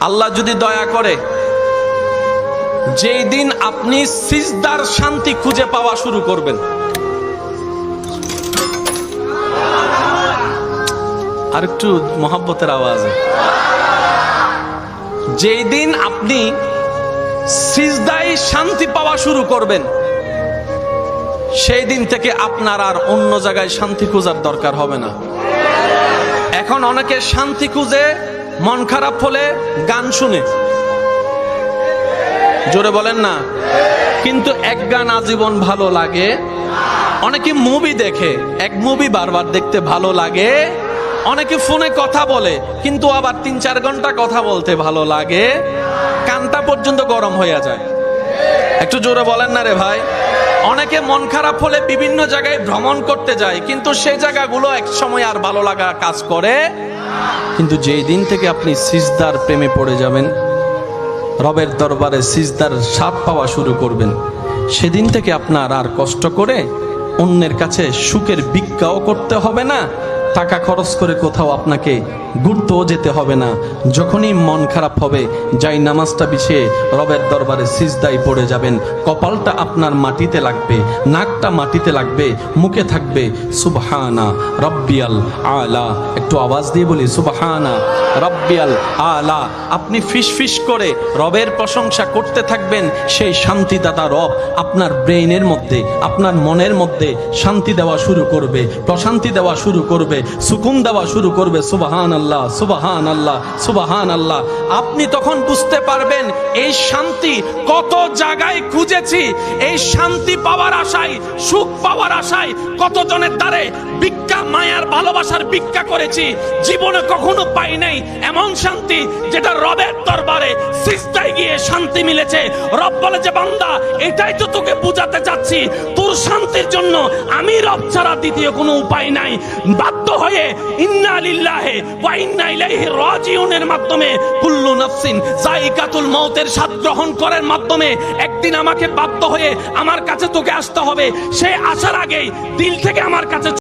আল্লাহ যদি দয়া করে যেই দিন আপনি সিজদার শান্তি খুঁজে পাওয়া শুরু করবেন, আর একটু মোহাব্বতের আওয়াজে, যেই দিন আপনি সিজদায় শান্তি পাওয়া শুরু করবেন, সেই দিন থেকে আপনার আর অন্য জায়গায় শান্তি খোঁজার দরকার হবে না। এখন অনেকে শান্তি খুঁজে মন খারাপ হলে গান শুনে, জোরে বলেন না, কিন্তু এক গান আজীবন ভালো লাগে। অনেকে মুভি দেখে, এক মুভি বারবার দেখতে ভালো লাগে। অনেকে ফোনে কথা বলে, কিন্তু আবার 3-4 ঘন্টা কথা বলতে ভালো লাগে। কানটা পর্যন্ত গরম হয়ে যায়। একটু জোরে বলেন না রে ভাই। অনেকে মন খারাপ হলে বিভিন্ন জায়গায় ভ্রমণ করতে যায়, কিন্তু সেই জায়গাগুলো এক সময় আর ভালো লাগা কাজ করে। কিন্তু যেই দিন থেকে আপনি সিজদার প্রেমে পড়ে যাবেন, রবের দরবারে সিজদার স্বাদ পাওয়া শুরু করবেন, সেদিন থেকে আপনার আর কষ্ট করে অন্যের কাছে সুখের ভিক্ষাও করতে হবে না, টাকা খরচ করে কোথাও আপনাকে ঘুরতেও যেতে হবে না। যখনই মন খারাপ হবে, যাই নামাজটা বিছিয়ে রবের দরবারে সিজদায় পড়ে যাবেন, কপালটা আপনার মাটিতে লাগবে, নাকটা মাটিতে লাগবে, মুখে থাকবে সুবহানা রব্বিয়াল আলা। একটু আওয়াজ দিয়ে বলি সুবহানা রব্বিয়াল আলা। আপনি ফিসফিস করে রবের প্রশংসা করতে থাকবেন, সেই শান্তিদাতা রব আপনার ব্রেইনের মধ্যে, আপনার মনের মধ্যে শান্তি দেওয়া শুরু করবে, প্রশান্তি দেওয়া শুরু করবে, সুকুন দেওয়া শুরু করবে। সুবহানাল্লাহ, সুবহানাল্লাহ, সুবহানাল্লাহ। আপনি তখন বুঝতে পারবেন এই শান্তি কত জায়গায় খুঁজেছি, এই শান্তি পাওয়ার আশায়, সুখ পাওয়ার আশায় কতজনের দ্বারে ভিক্ষা, মায়ার ভালোবাসার ভিক্ষা করেছি, জীবনে কখনো পাই নাই এমন শান্তি যেটা রবের দরবারে সিজদায় গিয়ে শান্তি মিলেছে। রব বলে যে বান্দা, এটাই তো তোকে বুঝাতে চাচ্ছি, তোর শান্তির জন্য আমি রব ছাড়া দ্বিতীয় কোনো উপায় নাই। বাধ্য হয়ে ইন্না লিল্লাহি ওয়া ইন্না ইলাইহি রাজিউনের মাধ্যমে, কুল্লু নাফসিন যায়িকাতুল মউতের স্বাদ গ্রহণ করার মাধ্যমে একদিন আমাকে বাধ্য হয়ে আমার কাছে তোকে আসতে হবে। সে আসার আগেই দিল থেকে আমার কাছে